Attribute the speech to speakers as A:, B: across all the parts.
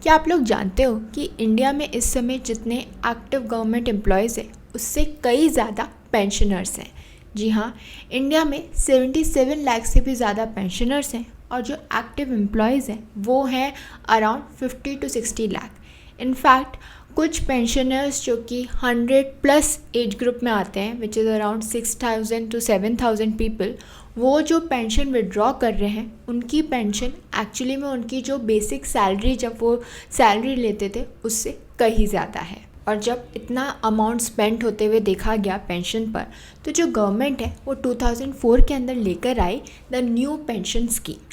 A: क्या आप लोग जानते हो कि इंडिया में इस समय जितने एक्टिव गवर्नमेंट एम्प्लॉयज़ हैं उससे कई ज़्यादा पेंशनर्स हैं। जी हाँ, इंडिया में 77 लाख से भी ज़्यादा पेंशनर्स हैं और जो एक्टिव एम्प्लॉयज़ हैं वो हैं अराउंड 50 to 60 लाख। इनफैक्ट कुछ पेंशनर्स जो कि 100+ एज ग्रुप में आते हैं, which is around 6,000 to 7,000 people, वो जो पेंशन विड्रॉ कर रहे हैं उनकी पेंशन एक्चुअली में उनकी जो बेसिक सैलरी, जब वो सैलरी लेते थे उससे कहीं ज़्यादा है। और जब इतना अमाउंट स्पेंड होते हुए देखा गया पेंशन पर, तो जो गवर्नमेंट है वो 2004 के अंदर लेकर I the new pension scheme.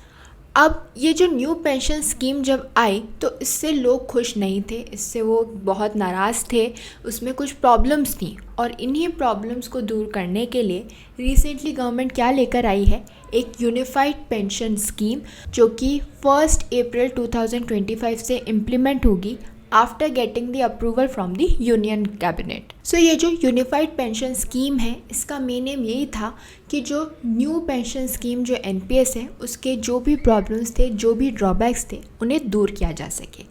A: अब ये जो न्यू पेंशन स्कीम जब आई तो इससे लोग खुश नहीं थे, इससे वो बहुत नाराज़ थे, उसमें कुछ प्रॉब्लम्स थी। और इन्हीं प्रॉब्लम्स को दूर करने के लिए रिसेंटली गवर्नमेंट क्या लेकर आई है, एक यूनिफाइड पेंशन स्कीम जो कि 1 अप्रैल 2025 से इम्प्लीमेंट होगी after getting the approval from the union cabinet. So ये जो यूनिफाइड पेंशन स्कीम है, इसका मेन एम यही था कि जो न्यू पेंशन स्कीम जो एनपीएस है उसके जो भी प्रॉब्लम्स थे, जो भी ड्रॉबैक्स थे, उन्हें दूर किया जा सके।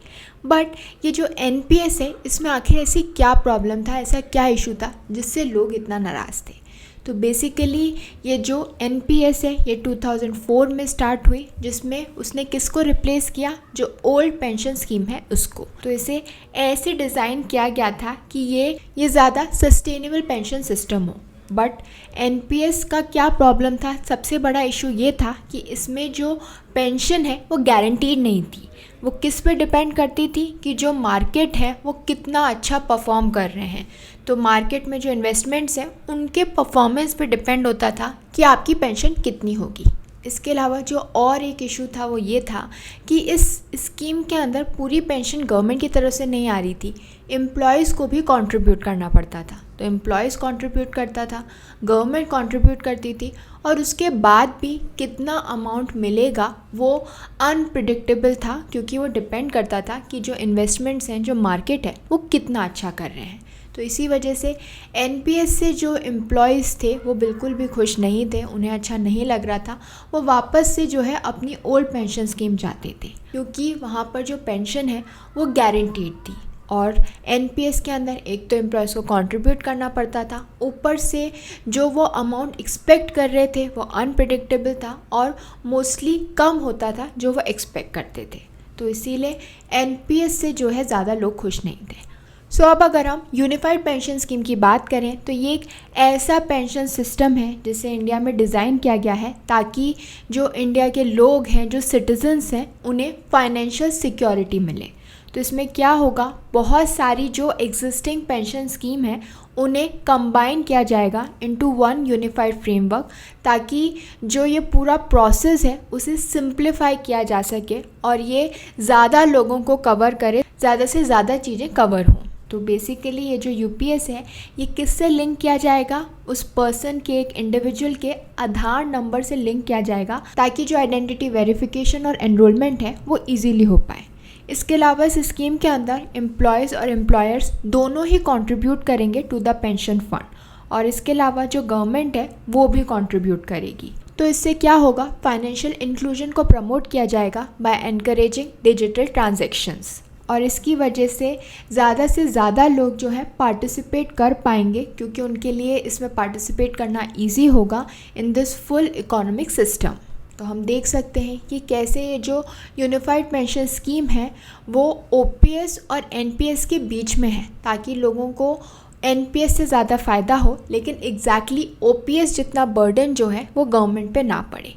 A: बट ये जो एनपीएस है इसमें आखिर ऐसी क्या प्रॉब्लम था, ऐसा क्या इशू था जिससे लोग इतना नाराज़ थे। तो बेसिकली ये जो एनपीएस है ये 2004 में स्टार्ट हुई, जिसमें उसने किसको रिप्लेस किया, जो ओल्ड पेंशन स्कीम है उसको। तो इसे ऐसे डिज़ाइन किया गया था कि ये ज़्यादा सस्टेनेबल पेंशन सिस्टम हो। बट एनपीएस का क्या प्रॉब्लम था, सबसे बड़ा इशू ये था कि इसमें जो पेंशन है वो गारंटीड नहीं थी। वो किस पे डिपेंड करती थी कि जो मार्केट है वो कितना अच्छा परफॉर्म कर रहे हैं। तो मार्केट में जो इन्वेस्टमेंट्स हैं उनके परफॉर्मेंस पे डिपेंड होता था कि आपकी पेंशन कितनी होगी। इसके अलावा जो और एक इशू था वो ये था कि इस स्कीम के अंदर पूरी पेंशन गवर्नमेंट की तरफ से नहीं आ रही थी, एम्प्लॉयज़ को भी कंट्रीब्यूट करना पड़ता था। तो एम्प्लॉयज़ कंट्रीब्यूट करता था, गवर्नमेंट कंट्रीब्यूट करती थी, और उसके बाद भी कितना अमाउंट मिलेगा वो अनप्रिडिक्टेबल था, क्योंकि वो डिपेंड करता था कि जो इन्वेस्टमेंट्स हैं, जो मार्केट है, वो कितना अच्छा कर रहे हैं। तो इसी वजह से एनपीएस से जो एम्प्लॉयज़ थे वो बिल्कुल भी खुश नहीं थे, उन्हें अच्छा नहीं लग रहा था। वो वापस से जो है अपनी ओल्ड पेंशन स्कीम चाहते थे, क्योंकि वहाँ पर जो पेंशन है वो गारंटीड थी। और एनपीएस के अंदर एक तो एम्प्लॉयज़ को कंट्रीब्यूट करना पड़ता था, ऊपर से जो वो अमाउंट एक्सपेक्ट कर रहे थे वो अनप्रिडिक्टेबल था और मोस्टली कम होता था जो वो एक्सपेक्ट करते थे। तो इसीलिए एनपीएस से जो है ज़्यादा लोग खुश नहीं थे। सो अब अगर हम यूनिफाइड पेंशन स्कीम की बात करें तो ये एक ऐसा पेंशन सिस्टम है जिसे इंडिया में डिज़ाइन किया गया है ताकि जो इंडिया के लोग हैं, जो सिटीजन्स हैं, उन्हें फाइनेंशियल सिक्योरिटी मिले। तो इसमें क्या होगा, बहुत सारी जो एग्जिस्टिंग पेंशन स्कीम है उन्हें कंबाइन किया जाएगा इनटू वन यूनिफाइड फ्रेमवर्क, ताकि जो ये पूरा प्रोसेस है उसे सिंप्लीफाई किया जा सके और ये ज़्यादा लोगों को कवर करे, ज़्यादा से ज़्यादा चीज़ें कवर हों। तो बेसिकली ये जो यूपीएस है ये किससे लिंक किया जाएगा, उस पर्सन के, एक इंडिविजुअल के आधार नंबर से लिंक किया जाएगा, ताकि जो आइडेंटिटी वेरिफिकेशन और एनरोलमेंट है वो इजीली हो पाए। इसके अलावा इस स्कीम के अंदर एम्प्लॉयज़ और एम्प्लॉयर्स दोनों ही कंट्रीब्यूट करेंगे टू द पेंशन फंड, और इसके अलावा जो गवर्नमेंट है वो भी कंट्रीब्यूट करेगी। तो इससे क्या होगा, फाइनेंशियल इंक्लूजन को प्रमोट किया जाएगा बाय एनकरेजिंग डिजिटल ट्रांजैक्शंस, और इसकी वजह से ज़्यादा लोग जो है पार्टिसिपेट कर पाएंगे, क्योंकि उनके लिए इसमें पार्टिसिपेट करना ईजी होगा in this full economic system. तो हम देख सकते हैं कि कैसे ये जो यूनिफाइड पेंशन स्कीम है वो ओपीएस और एनपीएस के बीच में है, ताकि लोगों को एनपीएस से ज़्यादा फ़ायदा हो, लेकिन एग्जैक्टली ओपीएस जितना बर्डन जो है वो गवर्नमेंट पे ना पड़े।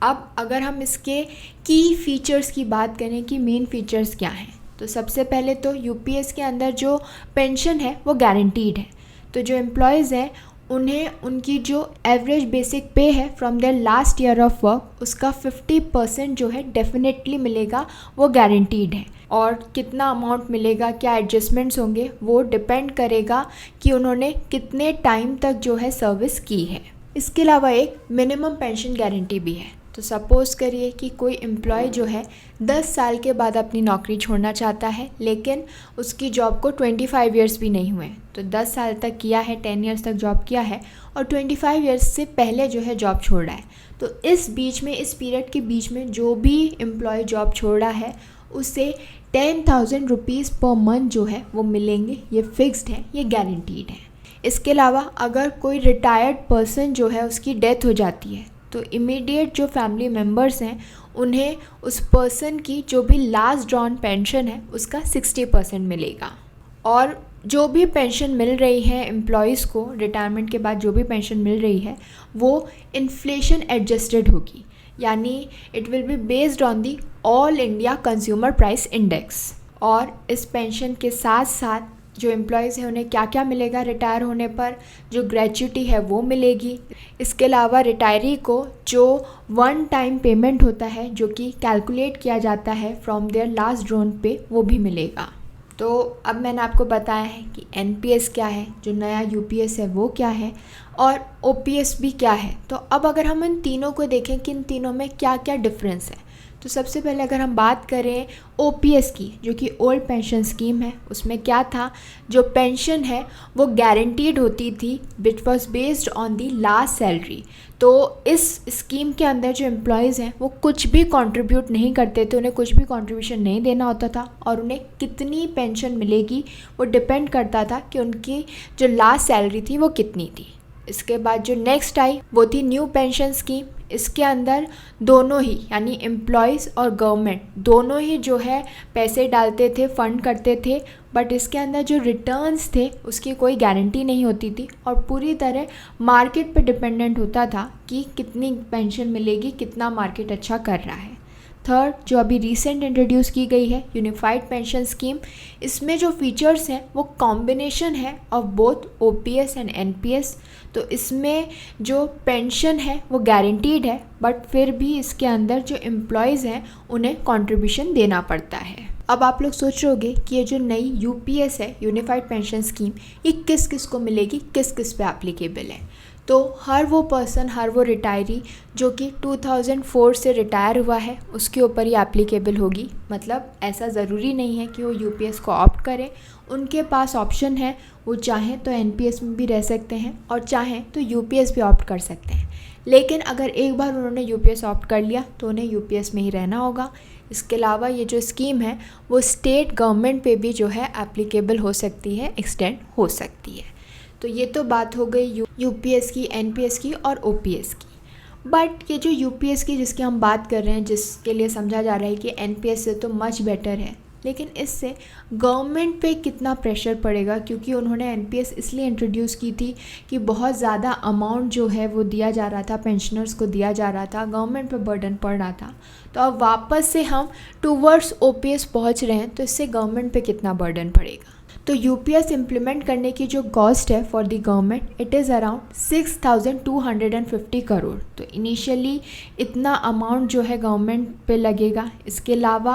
A: अब अगर हम इसके की फीचर्स की बात करें कि मेन फीचर्स क्या हैं, तो सबसे पहले तो यूपीएस के अंदर जो पेंशन है वो गारंटीड है। तो जो एम्प्लॉयज़ हैं उन्हें उनकी जो एवरेज बेसिक पे है from their last year of work, उसका 50% जो है डेफिनेटली मिलेगा, वो गारंटीड है। और कितना अमाउंट मिलेगा, क्या एडजस्टमेंट्स होंगे, वो डिपेंड करेगा कि उन्होंने कितने टाइम तक जो है सर्विस की है। इसके अलावा एक मिनिमम पेंशन गारंटी भी है। तो सपोज़ करिए कि कोई एम्प्लॉय जो है 10 साल के बाद अपनी नौकरी छोड़ना चाहता है, लेकिन उसकी जॉब को 25 ईयर्स भी नहीं हुए। तो 10 साल तक किया है, 10 ईयर्स तक जॉब किया है और 25 ईयर्स से पहले जो है जॉब छोड़ रहा है। तो इस बीच में, इस पीरियड के बीच में जो भी एम्प्लॉय जॉब छोड़ रहा है उसे 10,000 रुपीज़ पर मंथ जो है वो मिलेंगे। ये फिक्स्ड है, ये गारंटीड है। इसके अलावा अगर कोई रिटायर्ड पर्सन जो है उसकी डेथ हो जाती है तो इमीडिएट जो फैमिली मेम्बर्स हैं उन्हें उस पर्सन की जो भी लास्ट ड्रॉन पेंशन है उसका 60% मिलेगा। और जो भी पेंशन मिल रही है एम्प्लॉयज़ को रिटायरमेंट के बाद, जो भी पेंशन मिल रही है वो इन्फ्लेशन एडजस्टेड होगी, यानी it will be based on the all India consumer price index. और इस पेंशन के साथ साथ जो एम्प्लॉयज़ हैं उन्हें क्या क्या मिलेगा रिटायर होने पर, जो ग्रेच्युटी है वो मिलेगी। इसके अलावा रिटायरी को जो वन टाइम पेमेंट होता है जो कि कैलकुलेट किया जाता है फ्रॉम देयर लास्ट ड्रॉन पे, वो भी मिलेगा। तो अब मैंने आपको बताया है कि एनपीएस क्या है, जो नया यूपीएस है वो क्या है, और ओपीएस भी क्या है। तो अब अगर हम इन तीनों को देखें कि इन तीनों में क्या क्या डिफरेंस है, तो सबसे पहले अगर हम बात करें ओपीएस की, जो कि ओल्ड पेंशन स्कीम है, उसमें क्या था, जो पेंशन है वो गारंटीड होती थी which was based on the last salary. तो इस स्कीम के अंदर जो एम्प्लॉयज़ हैं वो कुछ भी कंट्रीब्यूट नहीं करते थे, उन्हें कुछ भी कंट्रीब्यूशन नहीं देना होता था, और उन्हें कितनी पेंशन मिलेगी वो डिपेंड करता था कि उनकी जो लास्ट सैलरी थी वो कितनी थी। इसके बाद जो नेक्स्ट आई वो थी न्यू पेंशन स्कीम। इसके अंदर दोनों ही, यानी एम्प्लॉयज़ और गवर्नमेंट दोनों ही जो है पैसे डालते थे, फंड करते थे, बट इसके अंदर जो रिटर्न्स थे उसकी कोई गारंटी नहीं होती थी और पूरी तरह मार्केट पे डिपेंडेंट होता था कि कितनी पेंशन मिलेगी, कितना मार्केट अच्छा कर रहा है। थर्ड, जो अभी रिसेंट इंट्रोड्यूस की गई है यूनिफाइड पेंशन स्कीम, इसमें जो फीचर्स हैं वो कॉम्बिनेशन है of both OPS and NPS. तो इसमें जो पेंशन है वो गारंटीड है, बट फिर भी इसके अंदर जो एम्प्लॉयज़ हैं उन्हें कंट्रीब्यूशन देना पड़ता है। अब आप लोग सोच रहे होंगे कि ये जो नई यूपीएस है, यूनिफाइड पेंशन स्कीम, ये किस किस को मिलेगी, किस किस पे एप्लीकेबल है। तो हर वो पर्सन, हर वो रिटायरी जो कि 2004 से रिटायर हुआ है उसके ऊपर ही एप्लीकेबल होगी। मतलब ऐसा ज़रूरी नहीं है कि वो यूपीएस को ऑप्ट करें, उनके पास ऑप्शन है, वो चाहें तो एनपीएस में भी रह सकते हैं और चाहें तो यूपीएस भी ऑप्ट कर सकते हैं। लेकिन अगर एक बार उन्होंने यूपीएस ऑप्ट कर लिया तो उन्हें यूपीएस में ही रहना होगा। इसके अलावा ये जो स्कीम है वो स्टेट गवर्नमेंट पे भी जो है एप्लीकेबल हो सकती है, एक्सटेंड हो सकती है। तो ये तो बात हो गई यूपीएस की, एनपीएस की और ओपीएस की। बट ये जो यूपीएस की जिसकी हम बात कर रहे हैं, जिसके लिए समझा जा रहा है कि एनपीएस से तो मच बेटर है, लेकिन इससे गवर्नमेंट पे कितना प्रेशर पड़ेगा, क्योंकि उन्होंने एनपीएस इसलिए इंट्रोड्यूस की थी कि बहुत ज़्यादा अमाउंट जो है वो दिया जा रहा था, पेंशनर्स को दिया जा रहा था, गवर्नमेंट पे बर्डन पड़ रहा था। तो अब वापस से हम टूवर्ड्स ओपीएस पहुंच रहे हैं, तो इससे गवर्नमेंट पे कितना बर्डन पड़ेगा। तो यूपीएस इम्प्लीमेंट करने की जो कॉस्ट है for the government, it is around 6,250 crore. तो इनिशियली इतना अमाउंट जो है गवर्नमेंट पे लगेगा। इसके अलावा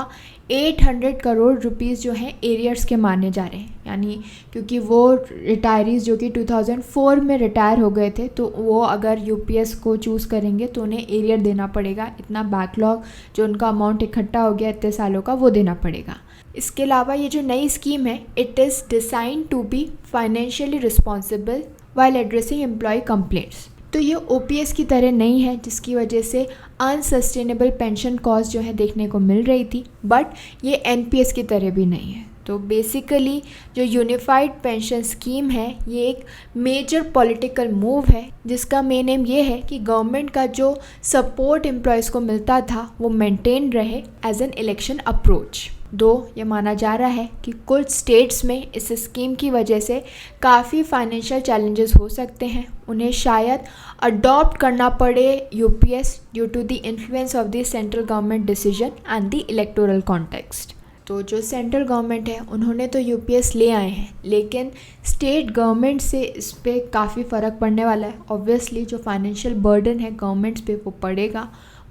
A: 800 करोड़ रुपीस जो हैं एरियर्स के माने जा रहे हैं, यानी क्योंकि वो रिटायरीज़ जो कि 2004 में रिटायर हो गए थे, तो वो अगर यूपीएस को चूज़ करेंगे तो उन्हें एरियर देना पड़ेगा। इतना बैकलॉग जो उनका अमाउंट इकट्ठा हो गया इतने सालों का, वो देना पड़ेगा। इसके अलावा ये जो नई स्कीम है, it is design to be financially responsible while addressing employ complaints. तो ये ओपीएस की तरह नहीं है जिसकी वजह से अनसस्टेनेबल पेंशन कॉस्ट जो है देखने को मिल रही थी, बट ये एनपीएस की तरह भी नहीं है। तो बेसिकली जो यूनिफाइड पेंशन स्कीम है ये एक मेजर पॉलिटिकल मूव है, जिसका मेन एम ये है कि गवर्नमेंट का जो सपोर्ट एम्प्लॉयज़ को मिलता था वो मेंटेन रहे एज एन इलेक्शन अप्रोच। दो ये माना जा रहा है कि कुछ स्टेट्स में इस स्कीम की वजह से काफ़ी फाइनेंशियल चैलेंजेस हो सकते हैं, उन्हें शायद अडॉप्ट करना पड़े UPS due to the influence of the central government decision and the electoral context. तो जो सेंट्रल गवर्नमेंट है उन्होंने तो यूपीएस ले आए हैं, लेकिन स्टेट गवर्नमेंट से इस पर काफ़ी फ़र्क पड़ने वाला है। ऑब्वियसली जो फाइनेंशियल बर्डन है गवर्नमेंट्स पे वो पड़ेगा,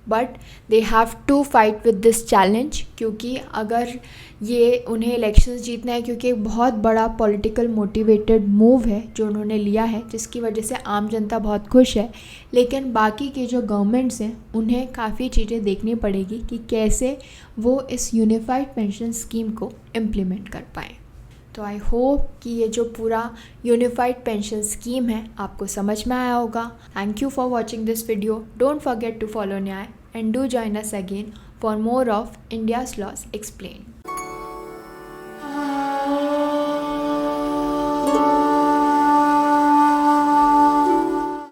A: but they have to fight with this challenge, क्योंकि अगर ये उन्हें इलेक्शंस जीतना है, क्योंकि एक बहुत बड़ा पॉलिटिकल मोटिवेटेड मूव है जो उन्होंने लिया है, जिसकी वजह से आम जनता बहुत खुश है। लेकिन बाकी के जो गवर्नमेंट्स हैं उन्हें काफ़ी चीज़ें देखनी पड़ेगी कि कैसे वो इस यूनिफाइड पेंशन स्कीम को इम्प्लीमेंट कर पाएँ। तो आई होप कि ये जो पूरा यूनिफाइड पेंशन स्कीम है आपको समझ में आया होगा। Thank you for watching this video. Don't forget to follow Nyay and do join us again for more of India's laws explained.